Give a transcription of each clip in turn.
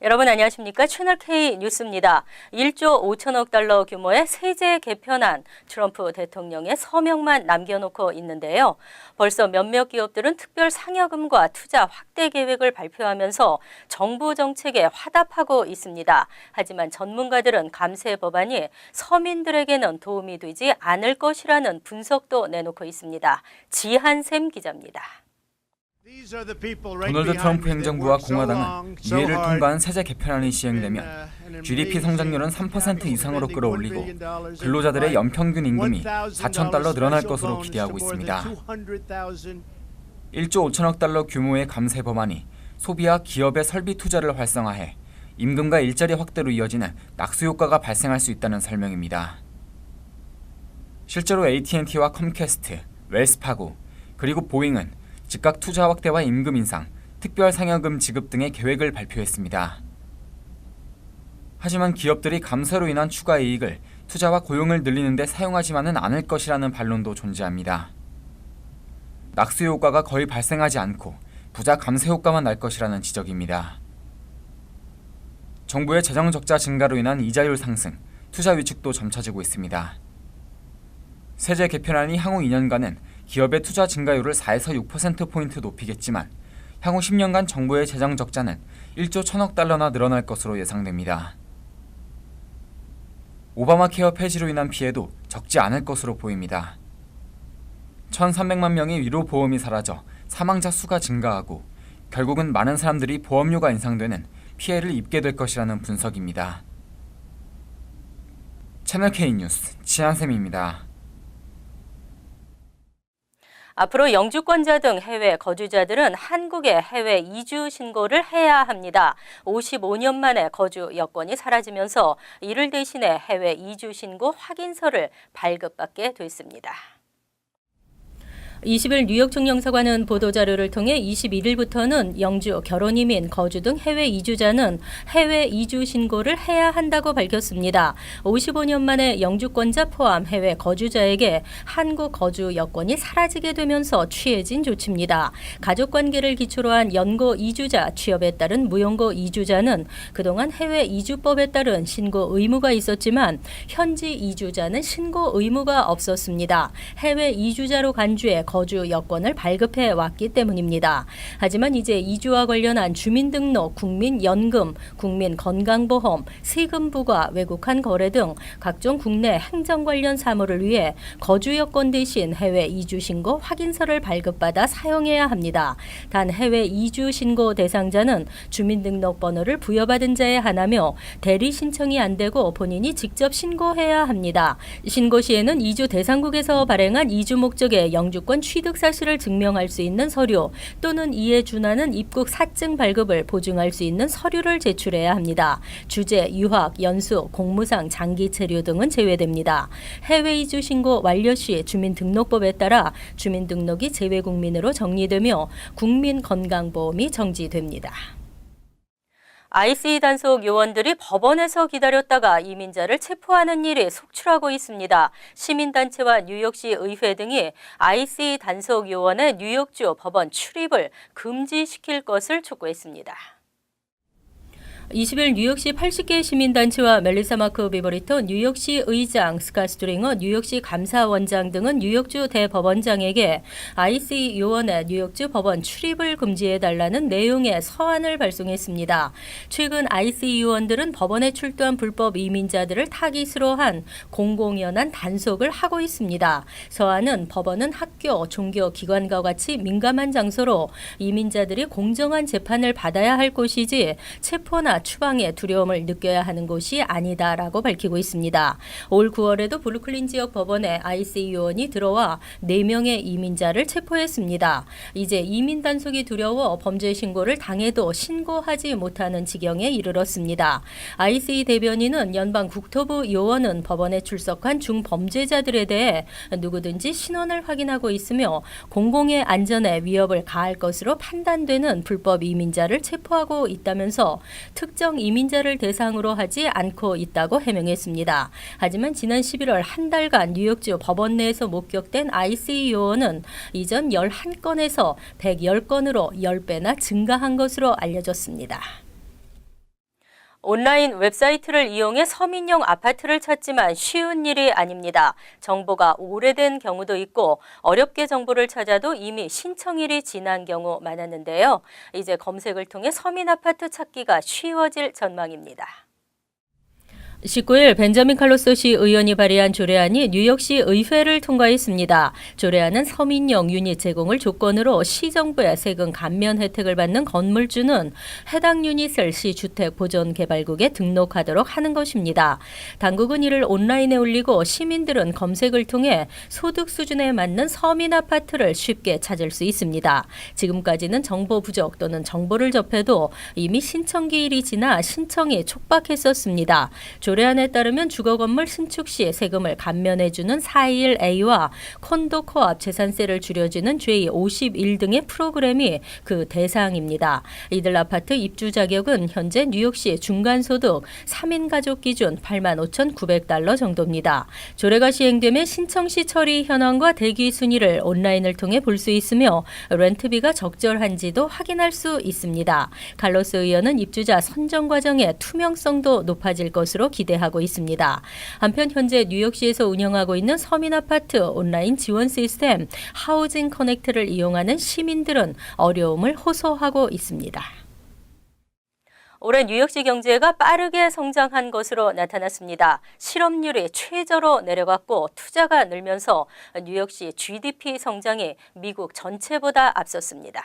여러분 안녕하십니까? 채널K 뉴스입니다. 1조 5천억 달러 규모의 세제 개편안 트럼프 대통령의 서명만 남겨놓고 있는데요. 벌써 몇몇 기업들은 특별 상여금과 투자 확대 계획을 발표하면서 정부 정책에 화답하고 있습니다. 하지만 전문가들은 감세 법안이 서민들에게는 도움이 되지 않을 것이라는 분석도 내놓고 있습니다. 지한샘 기자입니다. 도널드 트럼프 행정부와 공화당은 이해를 통과한 세제 개편안이 시행되면 GDP 성장률은 3% 이상으로 끌어올리고 근로자들의 연평균 임금이 4,000달러 늘어날 것으로 기대하고 있습니다. 1조 5천억 달러 규모의 감세 법안이 소비와 기업의 설비 투자를 활성화해 임금과 일자리 확대로 이어지는 낙수 효과가 발생할 수 있다는 설명입니다. 실제로 AT&T와 컴캐스트, 웰스파고, 그리고 보잉은 즉각 투자 확대와 임금 인상, 특별 상여금 지급 등의 계획을 발표했습니다. 하지만 기업들이 감세로 인한 추가 이익을 투자와 고용을 늘리는 데 사용하지만은 않을 것이라는 반론도 존재합니다. 낙수 효과가 거의 발생하지 않고 부자 감세 효과만 날 것이라는 지적입니다. 정부의 재정 적자 증가로 인한 이자율 상승, 투자 위축도 점쳐지고 있습니다. 세제 개편안이 향후 2년간은 기업의 투자 증가율을 4에서 6%포인트 높이겠지만 향후 10년간 정부의 재정 적자는 1조 1천억 달러나 늘어날 것으로 예상됩니다. 오바마 케어 폐지로 인한 피해도 적지 않을 것으로 보입니다. 1,300만 명의 위로 보험이 사라져 사망자 수가 증가하고 결국은 많은 사람들이 보험료가 인상되는 피해를 입게 될 것이라는 분석입니다. 채널K 뉴스 지한샘입니다. 앞으로 영주권자 등 해외 거주자들은 한국에 해외 이주 신고를 해야 합니다. 55년 만에 거주 여건이 사라지면서 이를 대신해 해외 이주 신고 확인서를 발급받게 됐습니다. 20일 뉴욕 총영사관은 보도자료를 통해 21일부터는 영주, 결혼이민, 거주 등 해외 이주자는 해외 이주 신고를 해야 한다고 밝혔습니다. 55년 만에 영주권자 포함 해외 거주자에게 한국 거주 여건이 사라지게 되면서 취해진 조치입니다. 가족관계를 기초로 한 연고 이주자, 취업에 따른 무연고 이주자는 그동안 해외 이주법에 따른 신고 의무가 있었지만 현지 이주자는 신고 의무가 없었습니다. 해외 이주자로 간주해 거주 여건을 발급해 왔기 때문입니다. 하지만 이제 이주와 관련한 주민등록, 국민연금, 국민건강보험, 세금 부과, 외국한 거래 등 각종 국내 행정 관련 사무를 위해 거주 여건 대신 해외 이주 신고 확인서를 발급받아 사용해야 합니다. 단 해외 이주 신고 대상자는 주민등록 번호를 부여받은 자에 한하며 대리 신청이 안 되고 본인이 직접 신고해야 합니다. 신고 시에는 이주 대상국에서 발행한 이주 목적의 영주권 취득 사실을 증명할 수 있는 서류 또는 이에 준하는 입국 사증 발급을 보증할 수 있는 서류를 제출해야 합니다. 주재, 유학, 연수, 공무상, 장기 체류 등은 제외됩니다. 해외 이주 신고 완료 시 주민등록법에 따라 주민등록이 재외국민으로 정리되며 국민건강보험이 정지됩니다. IC 단속 요원들이 법원에서 기다렸다가 이민자를 체포하는 일이 속출하고 있습니다. 시민단체와 뉴욕시 의회 등이 IC 단속 요원의 뉴욕주 법원 출입을 금지시킬 것을 촉구했습니다. 20일 뉴욕시 80개 시민단체와 멜리사 마크 비버리터 뉴욕시 의장, 스캇 스트링어 뉴욕시 감사원장 등은 뉴욕주 대법원장에게 IC 요원의 뉴욕주 법원 출입을 금지해달라는 내용의 서한을 발송했습니다. 최근 IC 요원들은 법원에 출두한 불법 이민자들을 타깃으로 한 공공연한 단속을 하고 있습니다. 서한은 법원은 학교, 종교기관과 같이 민감한 장소로 이민자들이 공정한 재판을 받아야 할 곳이지 체포나 추방의 두려움을 느껴야 하는 곳이 아니다라고 밝히고 있습니다. 올 9월에도 브루클린 지역 법원에 IC 요원이 들어와 4명의 이민자를 체포했습니다. 이제 이민 단속이 두려워 범죄 신고를 당해도 신고하지 못하는 지경에 이르렀습니다. IC 대변인은 연방 국토부 요원은 법원에 출석한 중범죄자들에 대해 누구든지 신원을 확인하고 있으며 공공의 안전에 위협을 가할 것으로 판단되는 불법 이민자를 체포하고 있다면서 특정 이민자를 대상으로 하지 않고 있다고 해명했습니다. 하지만 지난 11월 한 달간 뉴욕주 법원 내에서 목격된 IC 요원은 이전 11건에서 110건으로 10배나 증가한 것으로 알려졌습니다. 온라인 웹사이트를 이용해 서민용 아파트를 찾지만 쉬운 일이 아닙니다. 정보가 오래된 경우도 있고 어렵게 정보를 찾아도 이미 신청일이 지난 경우 많았는데요. 이제 검색을 통해 서민 아파트 찾기가 쉬워질 전망입니다. 19일 벤자민 칼로소 시 의원이 발의한 조례안이 뉴욕시 의회를 통과했습니다. 조례안은 서민용 유닛 제공을 조건으로 시정부의 세금 감면 혜택을 받는 건물주는 해당 유닛을 시 주택보존개발국에 등록하도록 하는 것입니다. 당국은 이를 온라인에 올리고 시민들은 검색을 통해 소득 수준에 맞는 서민 아파트를 쉽게 찾을 수 있습니다. 지금까지는 정보 부족 또는 정보를 접해도 이미 신청기일이 지나 신청이 촉박했었습니다. 조례안에 따르면 주거건물 신축 시 세금을 감면해주는 4.1A와 콘도 코앞 재산세를 줄여주는 J51 등의 프로그램이 그 대상입니다. 이들 아파트 입주 자격은 현재 뉴욕시 중간소득 3인 가족 기준 85,900달러 정도입니다. 조례가 시행되면 신청 시 처리 현황과 대기 순위를 온라인을 통해 볼 수 있으며 렌트비가 적절한지도 확인할 수 있습니다. 칼로스 의원은 입주자 선정 과정의 투명성도 높아질 것으로 기대하고 있습니다. 한편 현재 뉴욕시에서 운영하고 있는 서민 아파트 온라인 지원 시스템 하우징 커넥트를 이용하는 시민들은 어려움을 호소하고 있습니다. 올해 뉴욕시 경제가 빠르게 성장한 것으로 나타났습니다. 실업률이 최저로 내려갔고 투자가 늘면서 뉴욕시 GDP 성장이 미국 전체보다 앞섰습니다.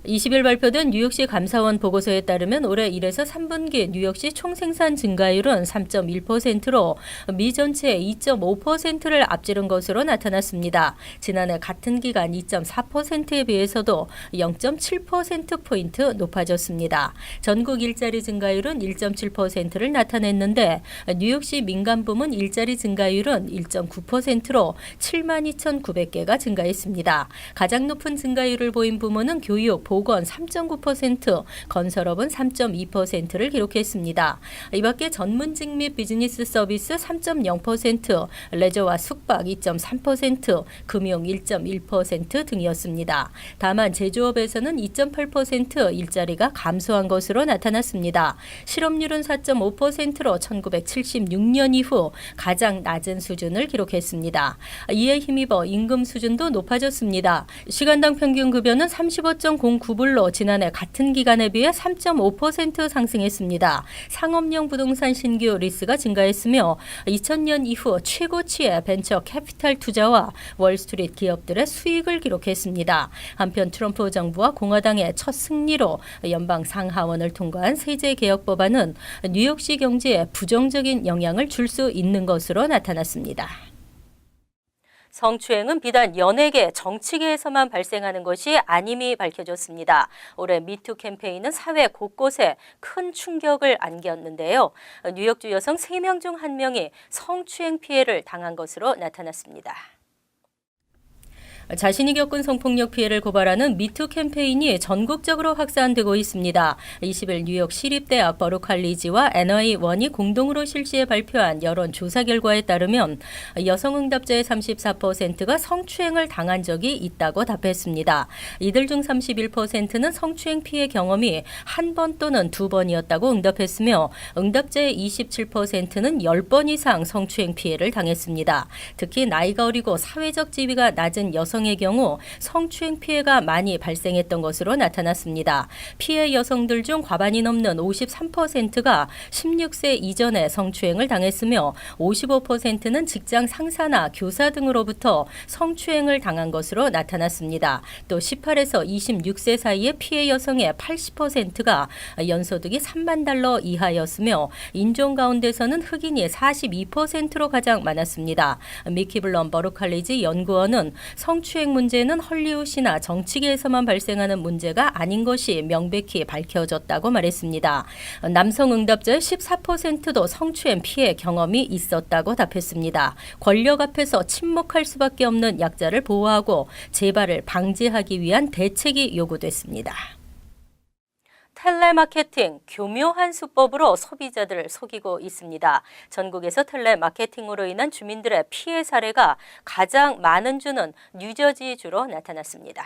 20일 발표된 뉴욕시 감사원 보고서에 따르면 올해 1에서 3분기 뉴욕시 총생산 증가율은 3.1%로 미 전체의 2.5%를 앞지른 것으로 나타났습니다. 지난해 같은 기간 2.4%에 비해서도 0.7%포인트 높아졌습니다. 전국 일자리 증가율은 1.7%를 나타냈는데 뉴욕시 민간부문 일자리 증가율은 1.9%로 72,900개가 증가했습니다. 가장 높은 증가율을 보인 부문은 교육, 보건 3.9%, 건설업은 3.2%를 기록했습니다. 이 밖에 전문직 및 비즈니스 서비스 3.0%, 레저와 숙박 2.3%, 금융 1.1% 등이었습니다. 다만 제조업에서는 2.8% 일자리가 감소한 것으로 나타났습니다. 실업률은 4.5%로 1976년 이후 가장 낮은 수준을 기록했습니다. 이에 힘입어 임금 수준도 높아졌습니다. 시간당 평균 급여는 35.09불로 지난해 같은 기간에 비해 3.5% 상승했습니다. 상업용 부동산 신규 리스가 증가했으며 2000년 이후 최고치의 벤처 캐피탈 투자와 월스트리트 기업들의 수익을 기록했습니다. 한편 트럼프 정부와 공화당의 첫 승리로 연방 상하원을 통과한 세제 개혁 법안은 뉴욕시 경제에 부정적인 영향을 줄 수 있는 것으로 나타났습니다. 성추행은 비단 연예계, 정치계에서만 발생하는 것이 아님이 밝혀졌습니다. 올해 미투 캠페인은 사회 곳곳에 큰 충격을 안겼는데요. 뉴욕주 여성 3명 중 1명이 성추행 피해를 당한 것으로 나타났습니다. 자신이 겪은 성폭력 피해를 고발하는 미투 캠페인이 전국적으로 확산되고 있습니다. 20일 뉴욕 시립대학 버루칼리지와 NI1이 공동으로 실시해 발표한 여론조사 결과에 따르면 여성 응답자의 34%가 성추행을 당한 적이 있다고 답했습니다. 이들 중 31%는 성추행 피해 경험이 한 번 또는 2번이었다고 응답했으며 응답자의 27%는 10번 이상 성추행 피해를 당했습니다. 특히 나이가 어리고 사회적 지위가 낮은 여성의 경우 성추행 피해가 많이 발생했던 것으로 나타났습니다. 피해 여성들 중 과반이 넘는 53%가 16세 이전에 성추행을 당했으며 55%는 직장 상사나 교사 등으로부터 성추행을 당한 것으로 나타났습니다. 또 18에서 26세 사이의 피해 여성의 80%가 연소득이 3만 달러 이하였으며 인종 가운데서는 흑인이 42%로 가장 많았습니다. 미키 블럼 버루칼리지 연구원은 성추행 문제는 헐리우드나 정치계에서만 발생하는 문제가 아닌 것이 명백히 밝혀졌다고 말했습니다. 남성 응답자의 14%도 성추행 피해 경험이 있었다고 답했습니다. 권력 앞에서 침묵할 수밖에 없는 약자를 보호하고 재발을 방지하기 위한 대책이 요구됐습니다. 텔레마케팅, 교묘한 수법으로 소비자들을 속이고 있습니다. 전국에서 텔레마케팅으로 인한 주민들의 피해 사례가 가장 많은 주는 뉴저지주로 나타났습니다.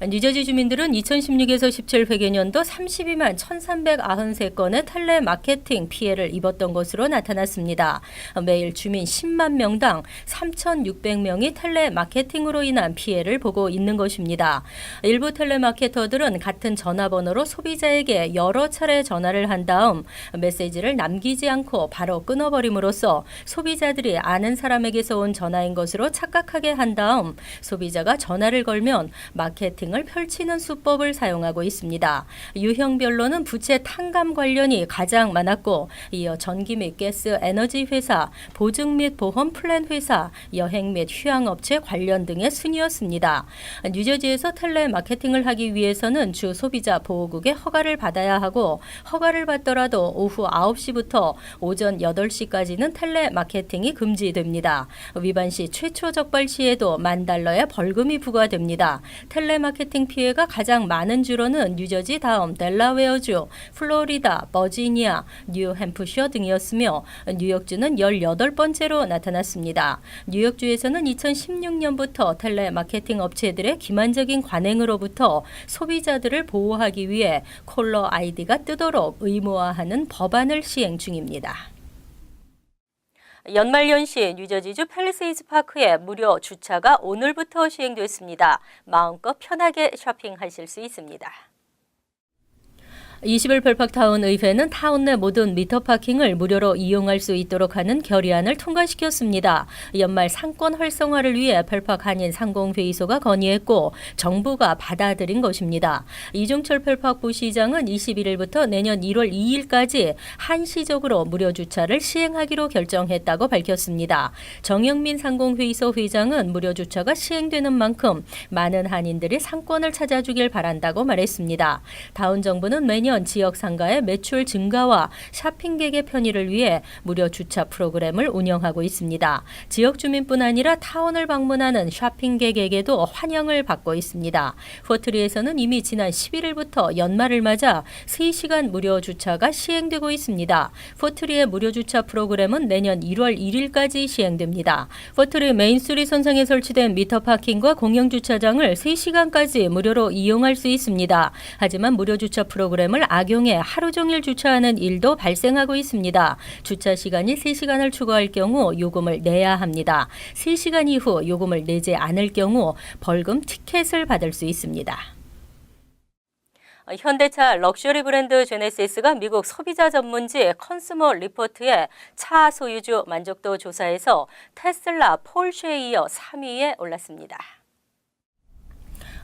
뉴저지 주민들은 2016에서 17 회계년도 32만 1,393건의 텔레마케팅 피해를 입었던 것으로 나타났습니다. 매일 주민 10만 명당 3,600명이 텔레마케팅으로 인한 피해를 보고 있는 것입니다. 일부 텔레마케터들은 같은 전화번호로 소비자에게 여러 차례 전화를 한 다음 메시지를 남기지 않고 바로 끊어버림으로써 소비자들이 아는 사람에게서 온 전화인 것으로 착각하게 한 다음 소비자가 전화를 걸면 마케팅을 펼치는 수법을 사용하고 있습니다. 유형별로는 부채 탕감 관련이 가장 많았고 이어 전기 및 가스 에너지 회사, 보증 및 보험 플랜 회사, 여행 및 휴양업체 관련 등의 순이었습니다. 뉴저지에서 텔레마케팅을 하기 위해서는 주 소비자 보호국의 허가를 받아야 하고 허가를 받더라도 오후 9시부터 오전 8시까지는 텔레마케팅이 금지됩니다. 위반 시 최초 적발 시에도 $10,000의 벌금이 부과됩니다. 텔레마케팅 피해가 가장 많은 주로는 뉴저지 다음 델라웨어주, 플로리다, 버지니아, 뉴햄프셔 등이었으며 뉴욕주는 18번째로 나타났습니다. 뉴욕주에서는 2016년부터 텔레마케팅 업체들의 기만적인 관행으로부터 소비자들을 보호하기 위해 콜러 아이디가 뜨도록 의무화하는 법안을 시행 중입니다. 연말연시 뉴저지주 팰리세이드 파크에 무료 주차가 오늘부터 시행됐습니다. 마음껏 편하게 쇼핑하실 수 있습니다. 20일 펠팍타운 의회는 타운 내 모든 미터 파킹을 무료로 이용할 수 있도록 하는 결의안을 통과시켰습니다. 연말 상권 활성화를 위해 펠팍 한인 상공회의소가 건의했고 정부가 받아들인 것입니다. 이종철 펠팍 부시장은 21일부터 내년 1월 2일까지 한시적으로 무료 주차를 시행하기로 결정했다고 밝혔습니다. 정영민 상공회의소 회장은 무료 주차가 시행되는 만큼 많은 한인들이 상권을 찾아주길 바란다고 말했습니다. 다운 정부는 매년 지역 상가의 매출 증가와 쇼핑객의 편의를 위해 무료 주차 프로그램을 운영하고 있습니다. 지역 주민뿐 아니라 타운을 방문하는 쇼핑객에게도 환영을 받고 있습니다. 포트리에서는 이미 지난 11일부터 연말을 맞아 3시간 무료 주차가 시행되고 있습니다. 포트리의 무료 주차 프로그램은 내년 1월 1일까지 시행됩니다. 포트리 메인스트리트 선상에 설치된 미터 파킹과 공영 주차장을 3시간까지 무료로 이용할 수 있습니다. 하지만 무료 주차 프로그램을 악용해 하루 종일 주차하는 일도 발생하고 있습니다. 주차 시간이 3시간을 추가할 경우 요금을 내야 합니다. 3시간 이후 요금을 내지 않을 경우 벌금 티켓을 받을 수 있습니다. 현대차 럭셔리 브랜드 제네시스가 미국 소비자 전문지 컨슈머 리포트의 차 소유주 만족도 조사에서 테슬라, 폴쉐에 이어 3위에 올랐습니다.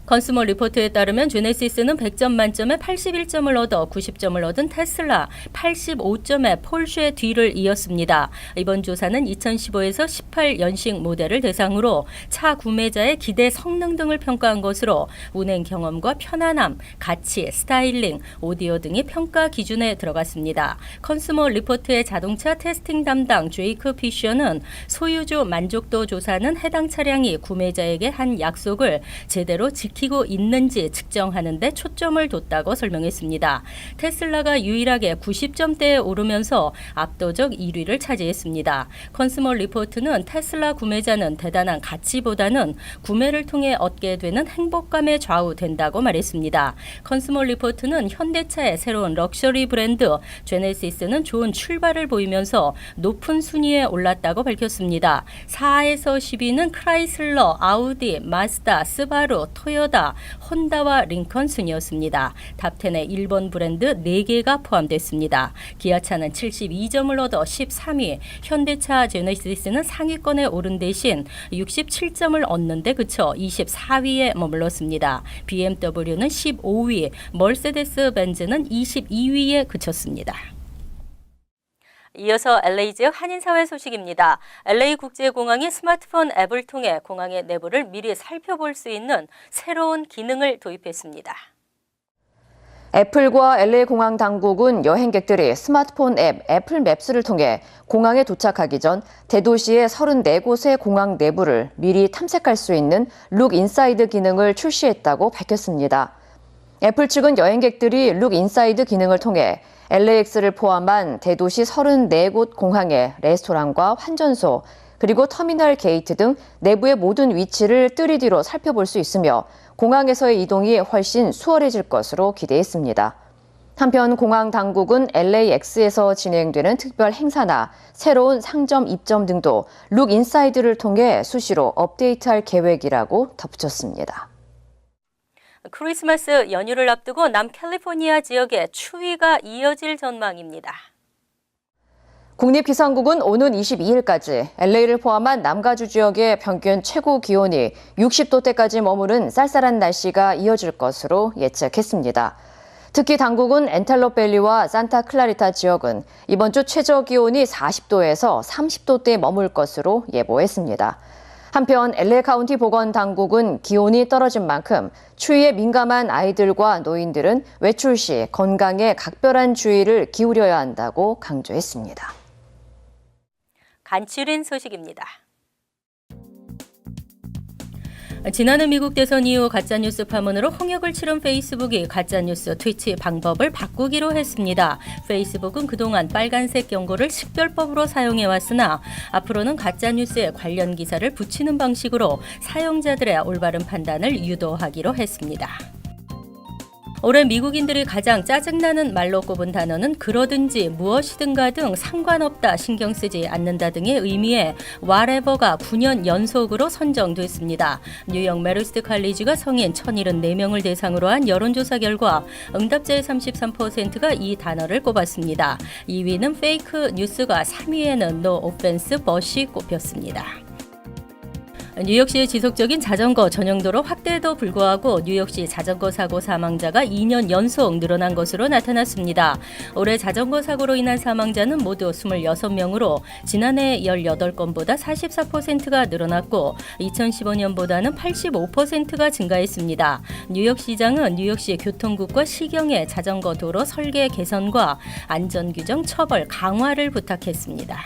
컨슈머 리포트에 따르면 제네시스는 100점 만점에 81점을 얻어 90점을 얻은 테슬라, 85점의 폴쉐 뒤를 이었습니다. 이번 조사는 2015에서 18 연식 모델을 대상으로 차 구매자의 기대 성능 등을 평가한 것으로 운행 경험과 편안함, 가치, 스타일링, 오디오 등이 평가 기준에 들어갔습니다. 컨슈머 리포트의 자동차 테스팅 담당 제이크 피셔는 소유주 만족도 조사는 해당 차량이 구매자에게 한 약속을 제대로 지키고 있는지 측정하는 데 초점을 뒀다고 설명했습니다. 테슬라가 유일하게 90점대에 오르면서 압도적 1위를 차지했습니다. 컨슈머 리포트는 테슬라 구매자는 대단한 가치보다는 구매를 통해 얻게 되는 행복감에 좌우된다고 말했습니다. 컨슈머 리포트는 현대차의 새로운 럭셔리 브랜드 제네시스는 좋은 출발을 보이면서 높은 순위에 올랐다고 밝혔습니다. 4에서 10위는 크라이슬러, 아우디, 마즈다, 스바루, 토요타, 혼다와 링컨 순이었습니다. 탑10에 일본 브랜드 4개가 포함됐습니다. 기아차는 72점을 얻어 13위, 현대차 제네시스는 상위권에 오른 대신 67점을 얻는 데 그쳐 24위에 머물렀습니다. BMW는 15위, 머세데스 벤츠는 22위에 그쳤습니다. 이어서 LA 지역 한인사회 소식입니다. LA국제공항이 스마트폰 앱을 통해 공항의 내부를 미리 살펴볼 수 있는 새로운 기능을 도입했습니다. 애플과 LA공항 당국은 여행객들이 스마트폰 앱 애플맵스를 통해 공항에 도착하기 전 대도시의 34곳의 공항 내부를 미리 탐색할 수 있는 룩 인사이드 기능을 출시했다고 밝혔습니다. 애플 측은 여행객들이 룩 인사이드 기능을 통해 LAX를 포함한 대도시 34곳 공항의 레스토랑과 환전소, 그리고 터미널 게이트 등 내부의 모든 위치를 3D로 살펴볼 수 있으며 공항에서의 이동이 훨씬 수월해질 것으로 기대했습니다. 한편 공항 당국은 LAX에서 진행되는 특별 행사나 새로운 상점 입점 등도 룩 인사이드를 통해 수시로 업데이트할 계획이라고 덧붙였습니다. 크리스마스 연휴를 앞두고 남캘리포니아 지역에 추위가 이어질 전망입니다. 국립기상국은 오는 22일까지 LA를 포함한 남가주 지역의 평균 최고 기온이 60도대까지 머무른 쌀쌀한 날씨가 이어질 것으로 예측했습니다. 특히 당국은 엔텔로밸리와 산타클라리타 지역은 이번 주 최저 기온이 40도에서 30도대에 머물 것으로 예보했습니다. 한편 LA 카운티 보건당국은 기온이 떨어진 만큼 추위에 민감한 아이들과 노인들은 외출 시 건강에 각별한 주의를 기울여야 한다고 강조했습니다. 간추린 소식입니다. 지난해 미국 대선 이후 가짜뉴스 파문으로 홍역을 치른 페이스북이 가짜뉴스 트위치 방법을 바꾸기로 했습니다. 페이스북은 그동안 빨간색 경고를 식별법으로 사용해왔으나 앞으로는 가짜뉴스에 관련 기사를 붙이는 방식으로 사용자들의 올바른 판단을 유도하기로 했습니다. 올해 미국인들이 가장 짜증나는 말로 꼽은 단어는 그러든지 무엇이든가 등 상관없다, 신경 쓰지 않는다 등의 의미의 whatever가 9년 연속으로 선정됐습니다. 뉴욕 메리스트 칼리지가 성인 1,074명을 대상으로 한 여론조사 결과 응답자의 33%가 이 단어를 꼽았습니다. 2위는 페이크 뉴스가 3위에는 no offense but이 꼽혔습니다. 뉴욕시의 지속적인 자전거 전용도로 확대에도 불구하고 뉴욕시 자전거 사고 사망자가 2년 연속 늘어난 것으로 나타났습니다. 올해 자전거 사고로 인한 사망자는 모두 26명으로 지난해 18건보다 44%가 늘어났고 2015년보다는 85%가 증가했습니다. 뉴욕시장은 뉴욕시 교통국과 시경의 자전거 도로 설계 개선과 안전규정 처벌 강화를 부탁했습니다.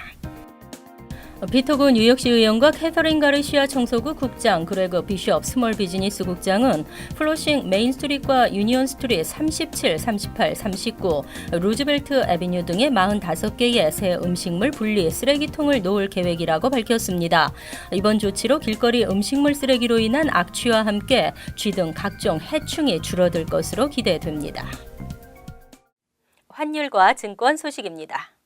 피터구 뉴욕시 의원과 캐서린 가르시아 청소구 국장, 그레그 비숍 스몰 비즈니스 국장은 플로싱 메인 스트리트과 유니온 스트리트 37, 38, 39, 루즈벨트 애비뉴 등의 45개의 새 음식물 분리 쓰레기통을 놓을 계획이라고 밝혔습니다. 이번 조치로 길거리 음식물 쓰레기로 인한 악취와 함께 쥐 등 각종 해충이 줄어들 것으로 기대됩니다. 환율과 증권 소식입니다.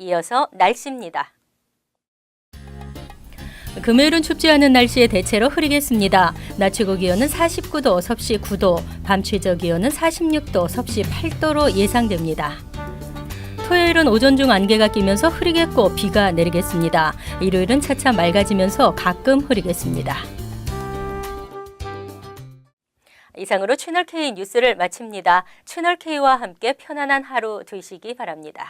이어서 날씨입니다. 금요일은 춥지 않은 날씨에 대체로 흐리겠습니다. 낮 최고 기온은 49도, 섭씨 9도, 밤 최저 기온은 46도, 섭씨 8도로 예상됩니다. 토요일은 오전 중 안개가 끼면서 흐리겠고 비가 내리겠습니다. 일요일은 차차 맑아지면서 가끔 흐리겠습니다. 이상으로 채널K 뉴스를 마칩니다. 채널K와 함께 편안한 하루 되시기 바랍니다.